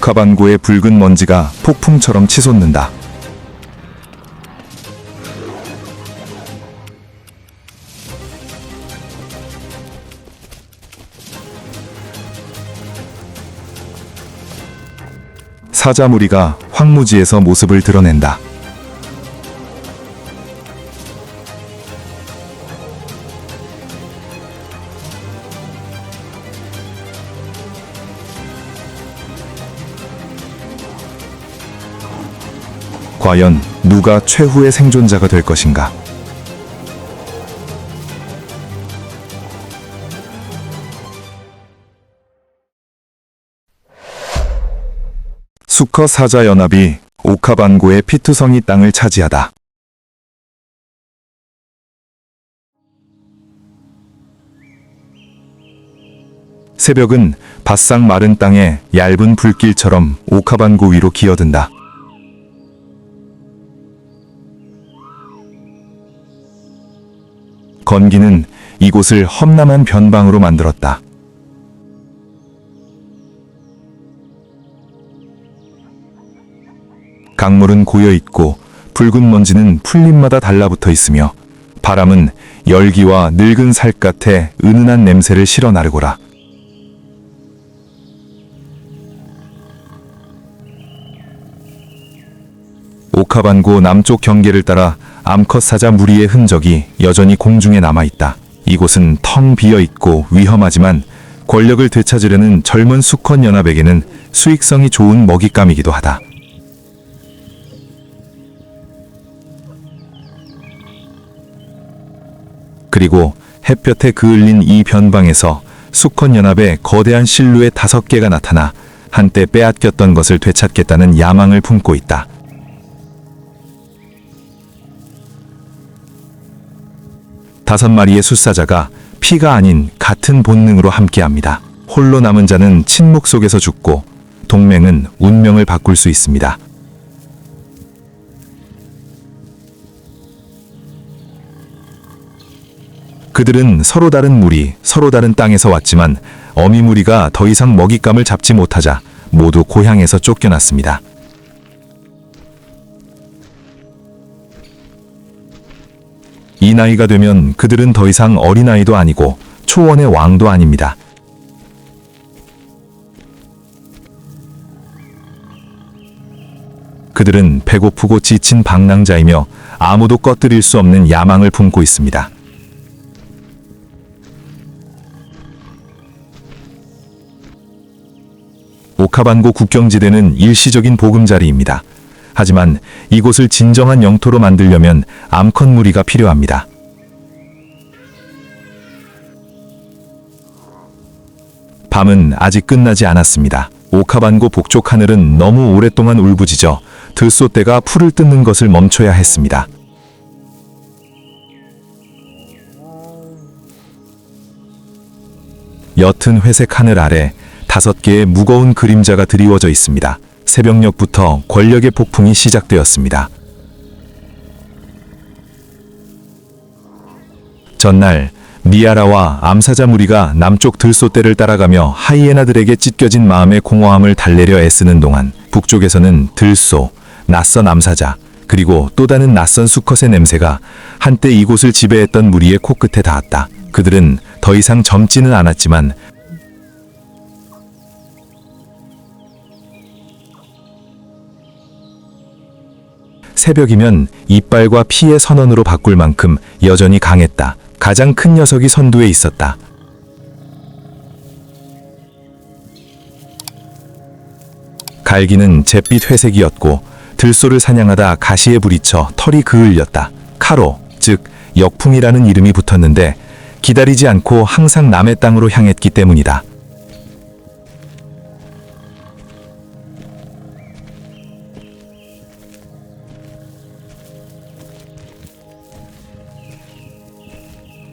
옥합안고의 붉은 먼지가 폭풍처럼 치솟는다. 사자 무리가 황무지에서 모습을 드러낸다. 과연 누가 최후의 생존자가 될 것인가? 수컷 사자 연합이 옥합안고의 피투성이 땅을 차지하다. 새벽은 바싹 마른 땅에 얇은 불길처럼 옥합안고 위로 기어든다. 건기는 이곳을 험난한 변방으로 만들었다. 강물은 고여있고 붉은 먼지는 풀잎마다 달라붙어 있으며 바람은 열기와 늙은 살갗에 은은한 냄새를 실어 나르고라. 옥합안고 남쪽 경계를 따라 암컷 사자 무리의 흔적이 여전히 공중에 남아있다. 이곳은 텅 비어있고 위험하지만 권력을 되찾으려는 젊은 수컷 연합에게는 수익성이 좋은 먹잇감이기도 하다. 그리고 햇볕에 그을린 이 변방에서 수컷 연합의 거대한 실루엣 5개가 나타나 한때 빼앗겼던 것을 되찾겠다는 야망을 품고 있다. 다섯 마리의 숫사자가 피가 아닌 같은 본능으로 함께합니다. 홀로 남은 자는 침묵 속에서 죽고 동맹은 운명을 바꿀 수 있습니다. 그들은 서로 다른 무리, 서로 다른 땅에서 왔지만 어미 무리가 더 이상 먹잇감을 잡지 못하자 모두 고향에서 쫓겨났습니다. 이 나이가 되면 그들은 더 이상 어린아이도 아니고 초원의 왕도 아닙니다. 그들은 배고프고 지친 방랑자이며 아무도 꺼뜨릴 수 없는 야망을 품고 있습니다. 옥합안고 국경지대는 일시적인 보금자리입니다. 하지만 이곳을 진정한 영토로 만들려면 암컷 무리가 필요합니다. 밤은 아직 끝나지 않았습니다. 옥합안고 북쪽 하늘은 너무 오랫동안 울부짖어 들소떼가 풀을 뜯는 것을 멈춰야 했습니다. 옅은 회색 하늘 아래 5개의 무거운 그림자가 드리워져 있습니다. 새벽녘부터 권력의 폭풍이 시작되었습니다. 전날 니아라와 암사자 무리가 남쪽 들소떼를 따라가며 하이에나들에게 찢겨진 마음의 공허함을 달래려 애쓰는 동안 북쪽에서는 들소, 낯선 암사자, 그리고 또 다른 낯선 수컷의 냄새가 한때 이곳을 지배했던 무리의 코끝에 닿았다. 그들은 더 이상 젊지는 않았지만 새벽이면 이빨과 피의 선언으로 바꿀 만큼 여전히 강했다. 가장 큰 녀석이 선두에 있었다. 갈기는 잿빛 회색이었고 들소를 사냥하다 가시에 부딪혀 털이 그을렸다. 카로, 즉 역풍이라는 이름이 붙었는데 기다리지 않고 항상 남의 땅으로 향했기 때문이다.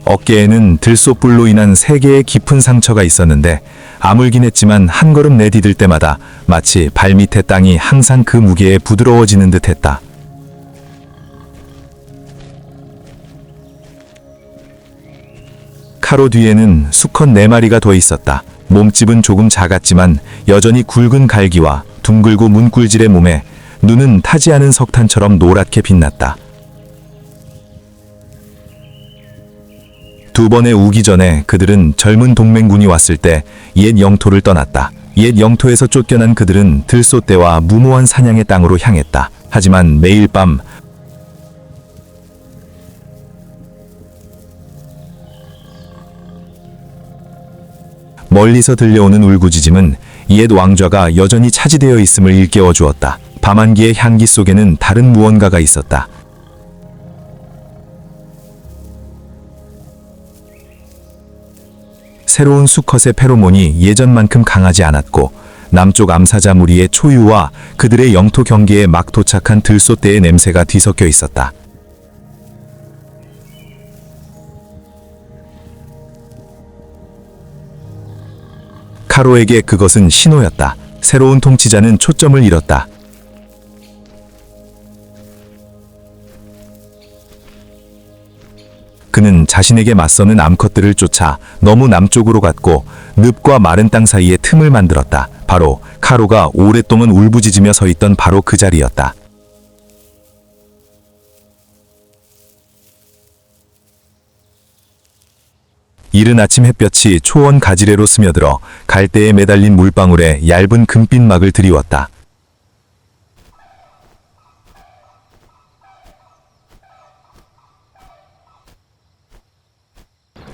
어깨에는 들소뿔로 인한 3개의 깊은 상처가 있었는데 아물긴 했지만 한 걸음 내디딜 때마다 마치 발밑의 땅이 항상 그 무게에 부드러워지는 듯 했다. 카로 뒤에는 수컷 4마리가 더 있었다. 몸집은 조금 작았지만 여전히 굵은 갈기와 둥글고 문꿀질의 몸에 눈은 타지 않은 석탄처럼 노랗게 빛났다. 두 번의 우기 전에 그들은 젊은 동맹군이 왔을 때 옛 영토를 떠났다. 옛 영토에서 쫓겨난 그들은 들소떼와 무모한 사냥의 땅으로 향했다. 하지만 매일 밤 멀리서 들려오는 울부짖음은 옛 왕좌가 여전히 차지되어 있음을 일깨워 주었다. 밤한기의 향기 속에는 다른 무언가가 있었다. 새로운 수컷의 페로몬이 예전만큼 강하지 않았고 남쪽 암사자 무리의 초유와 그들의 영토 경계에 막 도착한 들소떼의 냄새가 뒤섞여 있었다. 카로에게 그것은 신호였다. 새로운 통치자는 초점을 잃었다. 그는 자신에게 맞서는 암컷들을 쫓아 너무 남쪽으로 갔고 늪과 마른 땅 사이에 틈을 만들었다. 바로 카로가 오랫동안 울부짖으며 서 있던 바로 그 자리였다. 이른 아침 햇볕이 초원 가지래로 스며들어 갈대에 매달린 물방울에 얇은 금빛 막을 드리웠다.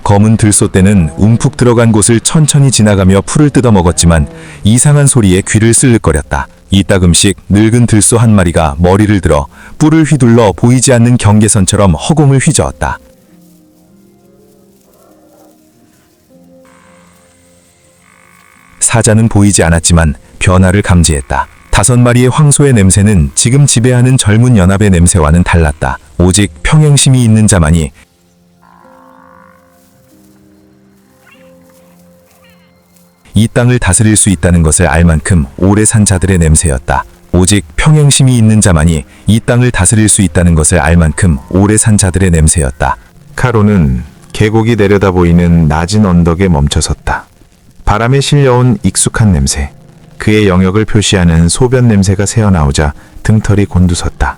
검은 들소떼는 움푹 들어간 곳을 천천히 지나가며 풀을 뜯어먹었지만 이상한 소리에 귀를 쓸륵거렸다. 이따금씩 늙은 들소 한 마리가 머리를 들어 뿔을 휘둘러 보이지 않는 경계선처럼 허공을 휘저었다. 사자는 보이지 않았지만 변화를 감지했다. 5마리의 황소의 냄새는 지금 지배하는 젊은 연합의 냄새와는 달랐다. 오직 평행심이 있는 자만이 이 땅을 다스릴 수 있다는 것을 알 만큼 오래 산 자들의 냄새였다. 오직 평행심이 있는 자만이 이 땅을 다스릴 수 있다는 것을 알 만큼 오래 산 자들의 냄새였다. 카로는 계곡이 내려다 보이는 낮은 언덕에 멈춰섰다. 바람에 실려온 익숙한 냄새, 그의 영역을 표시하는 소변 냄새가 새어나오자 등털이 곤두섰다.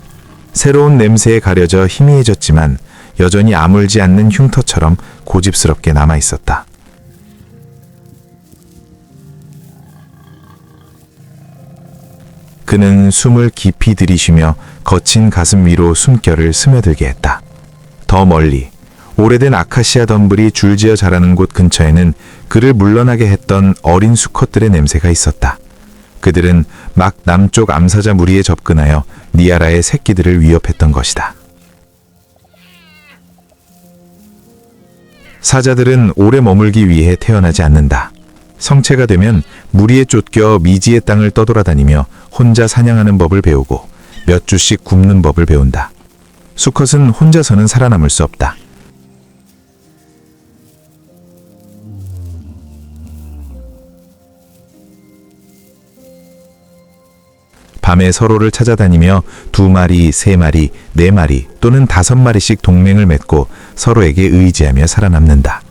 새로운 냄새에 가려져 희미해졌지만 여전히 아물지 않는 흉터처럼 고집스럽게 남아있었다. 그는 숨을 깊이 들이쉬며 거친 가슴 위로 숨결을 스며들게 했다. 더 멀리 오래된 아카시아 덤불이 줄지어 자라는 곳 근처에는 그를 물러나게 했던 어린 수컷들의 냄새가 있었다. 그들은 막 남쪽 암사자 무리에 접근하여 니아라의 새끼들을 위협했던 것이다. 사자들은 오래 머물기 위해 태어나지 않는다. 성체가 되면 무리에 쫓겨 미지의 땅을 떠돌아다니며 혼자 사냥하는 법을 배우고 몇 주씩 굶는 법을 배운다. 수컷은 혼자서는 살아남을 수 없다. 밤에 서로를 찾아다니며 2마리, 3마리, 4마리 또는 5마리씩 동맹을 맺고 서로에게 의지하며 살아남는다.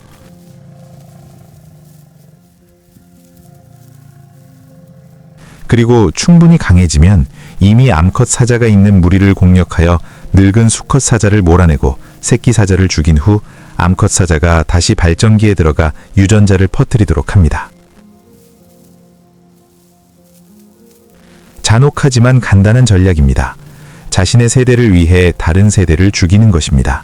그리고 충분히 강해지면 이미 암컷 사자가 있는 무리를 공략하여 늙은 수컷 사자를 몰아내고 새끼 사자를 죽인 후 암컷 사자가 다시 발전기에 들어가 유전자를 퍼뜨리도록 합니다. 잔혹하지만 간단한 전략입니다. 자신의 세대를 위해 다른 세대를 죽이는 것입니다.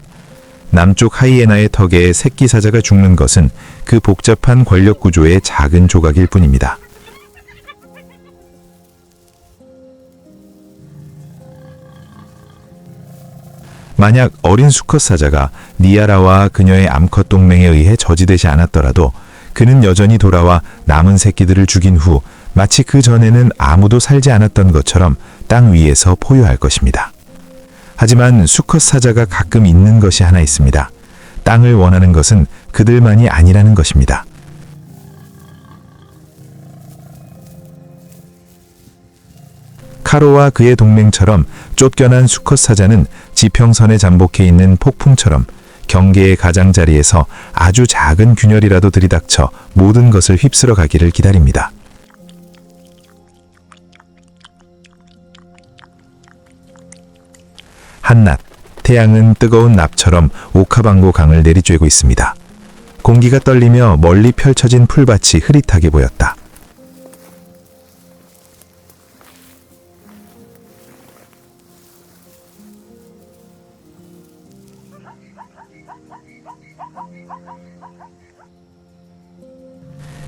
남쪽 하이에나의 턱에 새끼 사자가 죽는 것은 그 복잡한 권력 구조의 작은 조각일 뿐입니다. 만약 어린 수컷 사자가 니아라와 그녀의 암컷 동맹에 의해 저지되지 않았더라도 그는 여전히 돌아와 남은 새끼들을 죽인 후 마치 그 전에는 아무도 살지 않았던 것처럼 땅 위에서 포효할 것입니다. 하지만 수컷 사자가 가끔 잊는 것이 하나 있습니다. 땅을 원하는 것은 그들만이 아니라는 것입니다. 카로와 그의 동맹처럼 쫓겨난 수컷 사자는 지평선에 잠복해 있는 폭풍처럼 경계의 가장자리에서 아주 작은 균열이라도 들이닥쳐 모든 것을 휩쓸어 가기를 기다립니다. 한낮, 태양은 뜨거운 납처럼 오카방고 강을 내리쬐고 있습니다. 공기가 떨리며 멀리 펼쳐진 풀밭이 흐릿하게 보였다.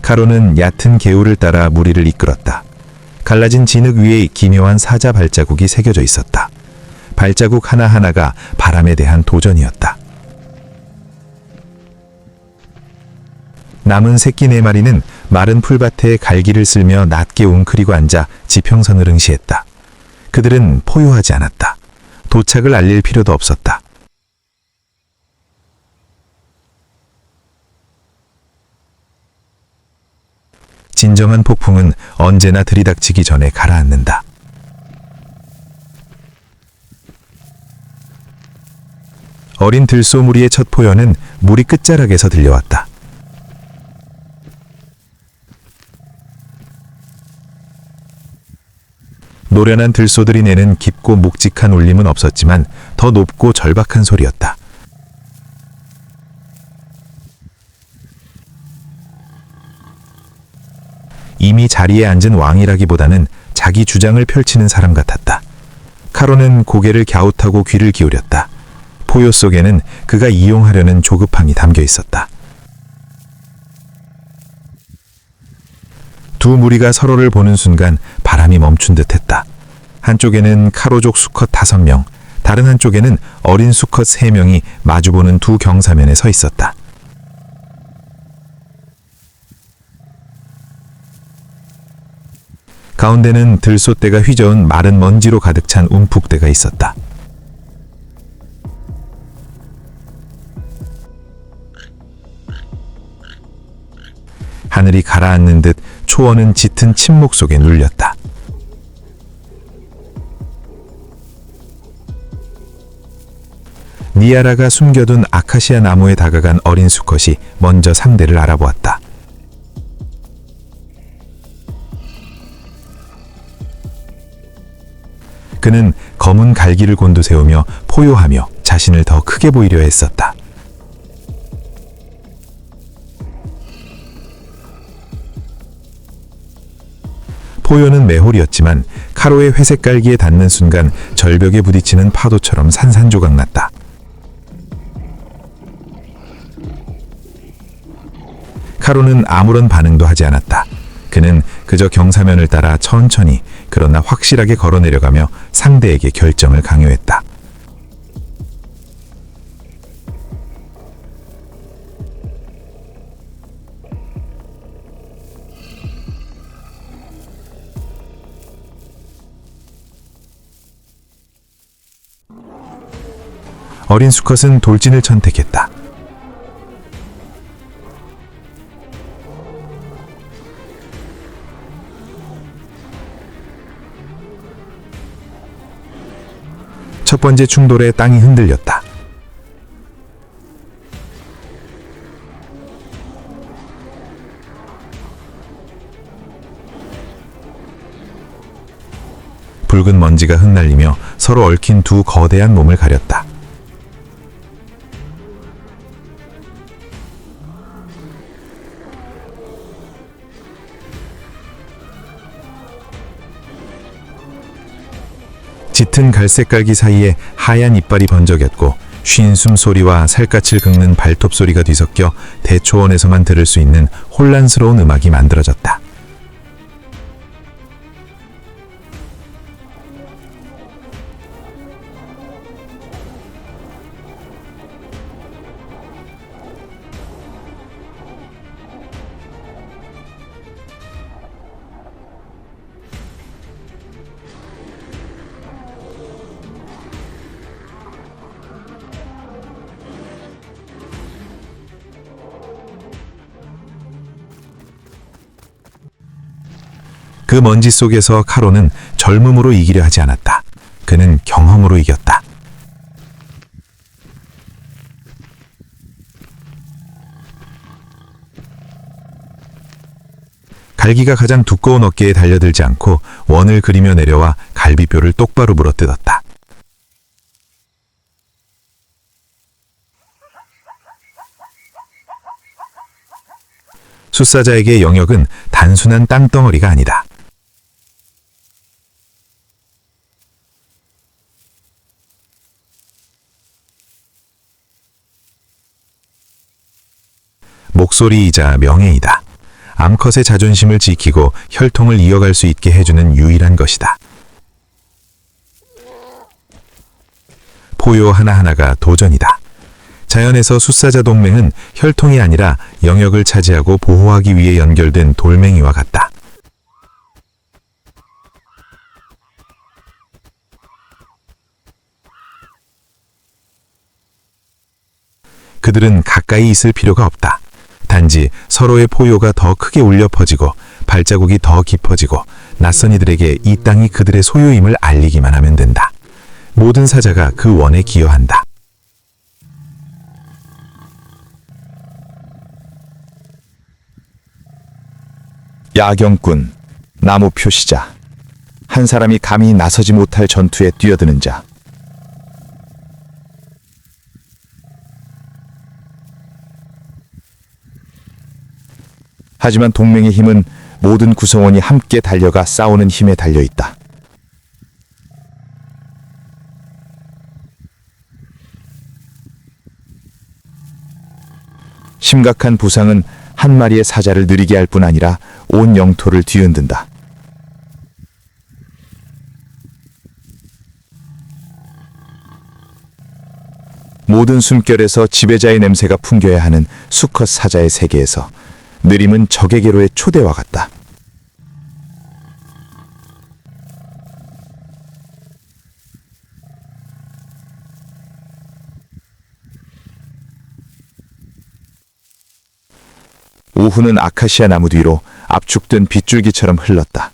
카로는 얕은 개울을 따라 무리를 이끌었다. 갈라진 진흙 위에 기묘한 사자 발자국이 새겨져 있었다. 발자국 하나하나가 바람에 대한 도전이었다. 남은 새끼 4마리는 마른 풀밭에 갈기를 쓸며 낮게 웅크리고 앉아 지평선을 응시했다. 그들은 포효하지 않았다. 도착을 알릴 필요도 없었다. 진정한 폭풍은 언제나 들이닥치기 전에 가라앉는다. 어린 들소무리의 첫 포효는 무리 끝자락에서 들려왔다. 노련한 들소들이 내는 깊고 묵직한 울림은 없었지만 더 높고 절박한 소리였다. 이미 자리에 앉은 왕이라기보다는 자기 주장을 펼치는 사람 같았다. 카로는 고개를 갸웃하고 귀를 기울였다. 포효 속에는 그가 이용하려는 조급함이 담겨 있었다. 두 무리가 서로를 보는 순간 바람이 멈춘 듯했다. 한쪽에는 카로족 수컷 5명, 다른 한쪽에는 어린 수컷 3명이 마주보는 두 경사면에 서 있었다. 가운데는 들소떼가 휘저은 마른 먼지로 가득 찬 움푹대가 있었다. 하늘이 가라앉는 듯 초원은 짙은 침묵 속에 눌렸다. 니아라가 숨겨둔 아카시아 나무에 다가간 어린 수컷이 먼저 상대를 알아보았다. 그는 검은 갈기를 곤두세우며 포효하며 자신을 더 크게 보이려 했었다. 포효는 매홀이었지만 카로의 회색 갈기에 닿는 순간 절벽에 부딪히는 파도처럼 산산조각났다. 카로는 아무런 반응도 하지 않았다. 그는 그저 경사면을 따라 천천히 그러나 확실하게 걸어 내려가며 상대에게 결정을 강요했다. 어린 수컷은 돌진을 선택했다. 첫 번째 충돌에 땅이 흔들렸다. 붉은 먼지가 흩날리며 서로 얽힌 두 거대한 몸을 가렸다. 짙은 갈색 갈기 사이에 하얀 이빨이 번쩍였고 쉰 숨소리와 살갗을 긁는 발톱 소리가 뒤섞여 대초원에서만 들을 수 있는 혼란스러운 음악이 만들어졌다. 그 먼지 속에서 카로는 젊음으로 이기려 하지 않았다. 그는 경험으로 이겼다. 갈기가 가장 두꺼운 어깨에 달려들지 않고 원을 그리며 내려와 갈비뼈를 똑바로 물어뜯었다. 숫사자에게 영역은 단순한 땅덩어리가 아니다. 목소리이자 명예이다. 암컷의 자존심을 지키고 혈통을 이어갈 수 있게 해주는 유일한 것이다. 포효 하나하나가 도전이다. 자연에서 숫사자 동맹은 혈통이 아니라 영역을 차지하고 보호하기 위해 연결된 돌멩이와 같다. 그들은 가까이 있을 필요가 없다. 단지 서로의 포효가 더 크게 울려 퍼지고 발자국이 더 깊어지고 낯선 이들에게 이 땅이 그들의 소유임을 알리기만 하면 된다. 모든 사자가 그 원에 기여한다. 야경꾼, 나무 표시자, 한 사람이 감히 나서지 못할 전투에 뛰어드는 자. 하지만 동맹의 힘은 모든 구성원이 함께 달려가 싸우는 힘에 달려있다. 심각한 부상은 한 마리의 사자를 느리게 할 뿐 아니라 온 영토를 뒤흔든다. 모든 숨결에서 지배자의 냄새가 풍겨야 하는 수컷 사자의 세계에서 느림은 적에게로의 초대와 같다. 오후는 아카시아 나무 뒤로 압축된 빗줄기처럼 흘렀다.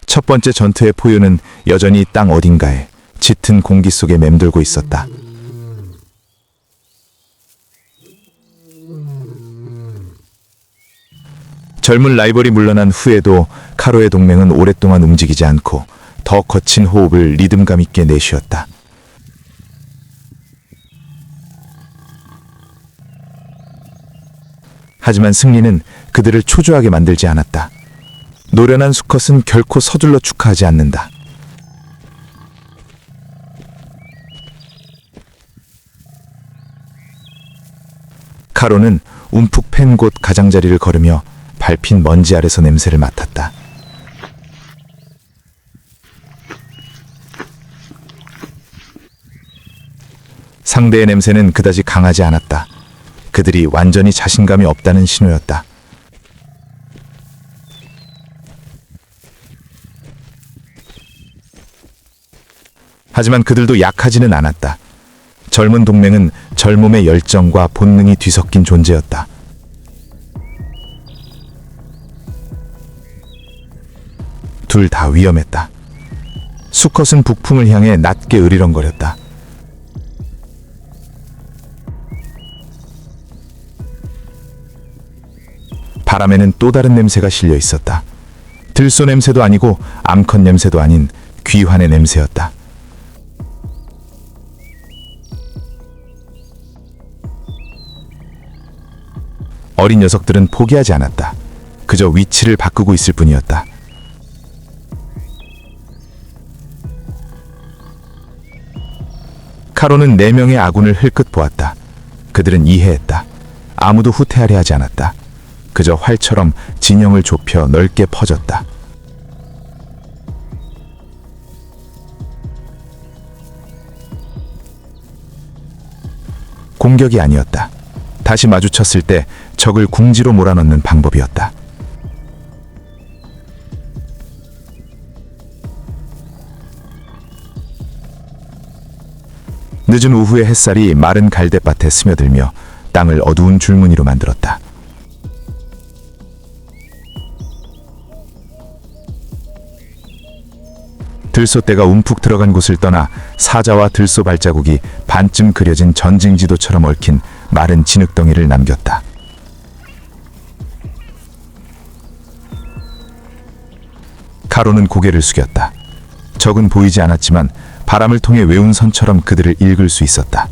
첫 번째 전투의 포효는 여전히 땅 어딘가에 짙은 공기 속에 맴돌고 있었다. 젊은 라이벌이 물러난 후에도 카로의 동맹은 오랫동안 움직이지 않고 더 거친 호흡을 리듬감 있게 내쉬었다. 하지만 승리는 그들을 초조하게 만들지 않았다. 노련한 수컷은 결코 서둘러 축하하지 않는다. 카로는 움푹 팬 곳 가장자리를 걸으며 밟힌 먼지 아래서 냄새를 맡았다. 상대의 냄새는 그다지 강하지 않았다. 그들이 완전히 자신감이 없다는 신호였다. 하지만 그들도 약하지는 않았다. 젊은 동맹은 젊음의 열정과 본능이 뒤섞인 존재였다. 둘 다 위험했다. 수컷은 북풍을 향해 낮게 으리렁거렸다. 바람에는 또 다른 냄새가 실려 있었다. 들소 냄새도 아니고 암컷 냄새도 아닌 귀환의 냄새였다. 어린 녀석들은 포기하지 않았다. 그저 위치를 바꾸고 있을 뿐이었다. 카로는 4명의 아군을 흘끗 보았다. 그들은 이해했다. 아무도 후퇴하려 하지 않았다. 그저 활처럼 진영을 좁혀 넓게 퍼졌다. 공격이 아니었다. 다시 마주쳤을 때 적을 궁지로 몰아넣는 방법이었다. 늦은 오후의 햇살이 마른 갈대밭에 스며들며 땅을 어두운 줄무늬로 만들었다. 들소떼가 움푹 들어간 곳을 떠나 사자와 들소 발자국이 반쯤 그려진 전징지도처럼 얽힌 마른 진흙덩이를 남겼다. 카로는 고개를 숙였다. 적은 보이지 않았지만 바람을 통해 외운 선처럼 그들을 읽을 수 있었다.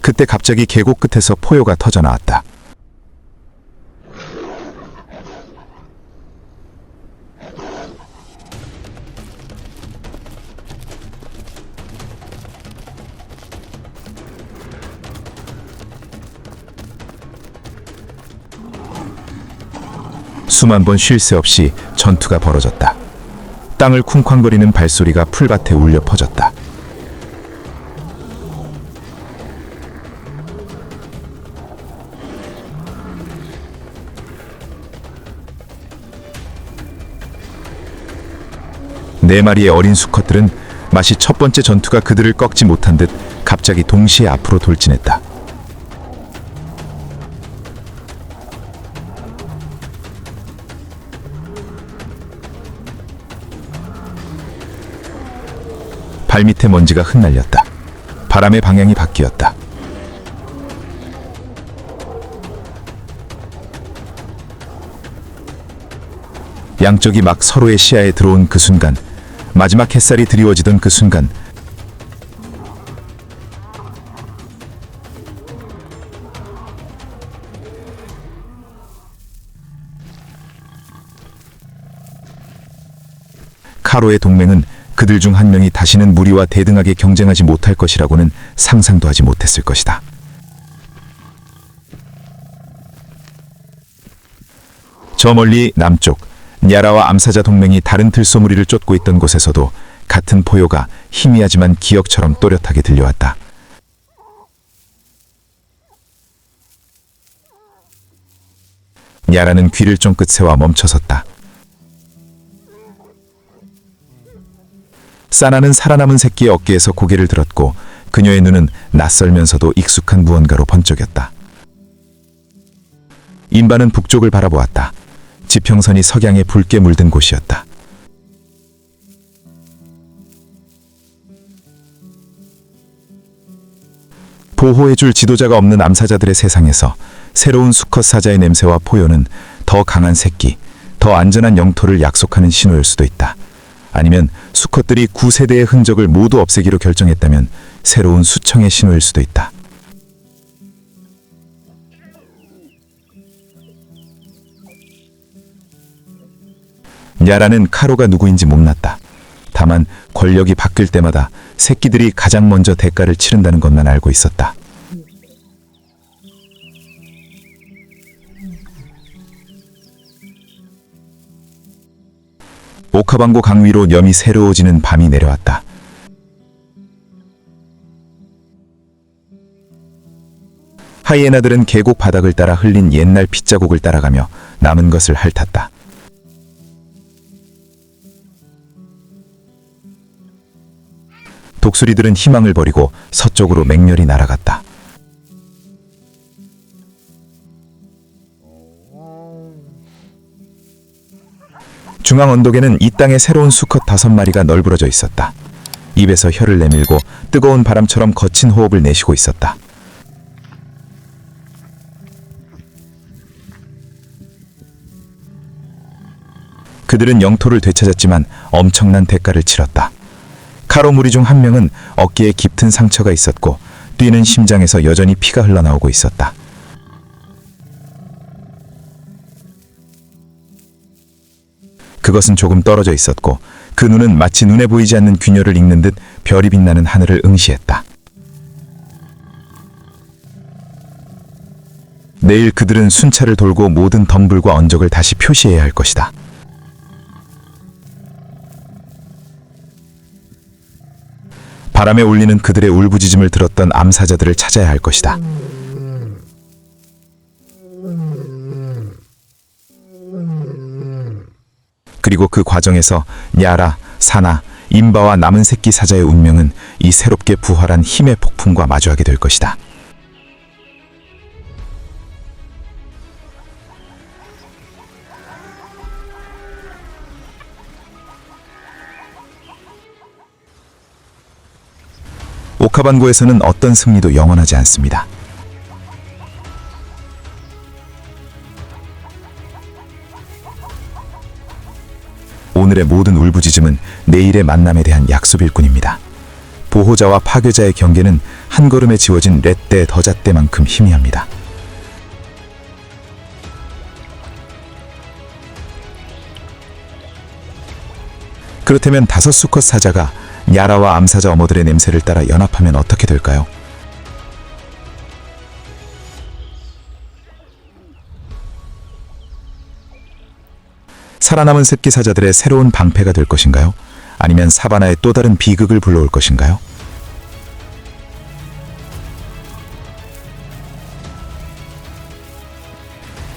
그때 갑자기 계곡 끝에서 포효가 터져 나왔다. 수만 번 쉴 새 없이 전투가 벌어졌다. 땅을 쿵쾅거리는 발소리가 풀밭에 울려 퍼졌다. 네 마리의 어린 수컷들은 마치 첫 번째 전투가 그들을 꺾지 못한 듯 갑자기 동시에 앞으로 돌진했다. 발밑에 먼지가 흩날렸다. 바람의 방향이 바뀌었다. 양쪽이 막 서로의 시야에 들어온 그 순간, 마지막 햇살이 드리워지던 그 순간, 카로의 동맹은 그들 중 한 명이 다시는 무리와 대등하게 경쟁하지 못할 것이라고는 상상도 하지 못했을 것이다. 저 멀리 남쪽, 냐라와 암사자 동맹이 다른 들소무리를 쫓고 있던 곳에서도 같은 포효가 희미하지만 기억처럼 또렷하게 들려왔다. 냐라는 귀를 쫑긋 세워 멈춰섰다. 사나는 살아남은 새끼의 어깨에서 고개를 들었고 그녀의 눈은 낯설면서도 익숙한 무언가로 번쩍였다. 인바는 북쪽을 바라보았다. 지평선이 석양에 붉게 물든 곳이었다. 보호해줄 지도자가 없는 암사자들의 세상에서 새로운 수컷 사자의 냄새와 포효는 더 강한 새끼, 더 안전한 영토를 약속하는 신호일 수도 있다. 아니면 수컷들이 구세대의 흔적을 모두 없애기로 결정했다면 새로운 수청의 신호일 수도 있다. 냐라는 카로가 누구인지 못났다. 다만 권력이 바뀔 때마다 새끼들이 가장 먼저 대가를 치른다는 것만 알고 있었다. 오카방고 강 위로 염이 새로워지는 밤이 내려왔다. 하이에나들은 계곡 바닥을 따라 흘린 옛날 핏자국을 따라가며 남은 것을 핥았다. 독수리들은 희망을 버리고 서쪽으로 맹렬히 날아갔다. 중앙 언덕에는 이 땅의 새로운 수컷 5마리가 널브러져 있었다. 입에서 혀를 내밀고 뜨거운 바람처럼 거친 호흡을 내쉬고 있었다. 그들은 영토를 되찾았지만 엄청난 대가를 치렀다. 카로 무리 중 한 명은 어깨에 깊은 상처가 있었고 뛰는 심장에서 여전히 피가 흘러나오고 있었다. 그것은 조금 떨어져 있었고 그 눈은 마치 눈에 보이지 않는 균열을 읽는 듯 별이 빛나는 하늘을 응시했다. 내일 그들은 순찰을 돌고 모든 덤불과 언적을 다시 표시해야 할 것이다. 바람에 울리는 그들의 울부짖음을 들었던 암사자들을 찾아야 할 것이다. 그리고 그 과정에서 냐라, 사나, 임바와 남은 새끼 사자의 운명은 이 새롭게 부활한 힘의 폭풍과 마주하게 될 것이다. 오카반고에서는 어떤 승리도 영원하지 않습니다. 오늘의 모든 울부짖음은 내일의 만남에 대한 약속일 뿐입니다. 보호자와 파괴자의 경계는 한 걸음에 지워진 렛대 더잣대만큼 희미합니다. 그렇다면 다섯 수컷 사자가 야라와 암사자 어머들의 냄새를 따라 연합하면 어떻게 될까요? 살아남은 새끼 사자들의 새로운 방패가 될 것인가요? 아니면 사바나의 또 다른 비극을 불러올 것인가요?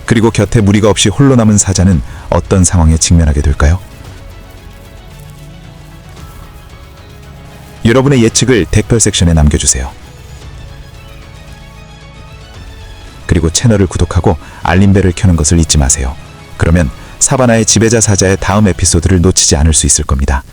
그리고 곁에 무리가 없이 홀로 남은 사자는 어떤 상황에 직면하게 될까요? 여러분의 예측을 댓글 섹션에 남겨주세요. 그리고 채널을 구독하고 알림벨을 켜는 것을 잊지 마세요. 그러면 사바나의 지배자 사자의 다음 에피소드를 놓치지 않을 수 있을 겁니다.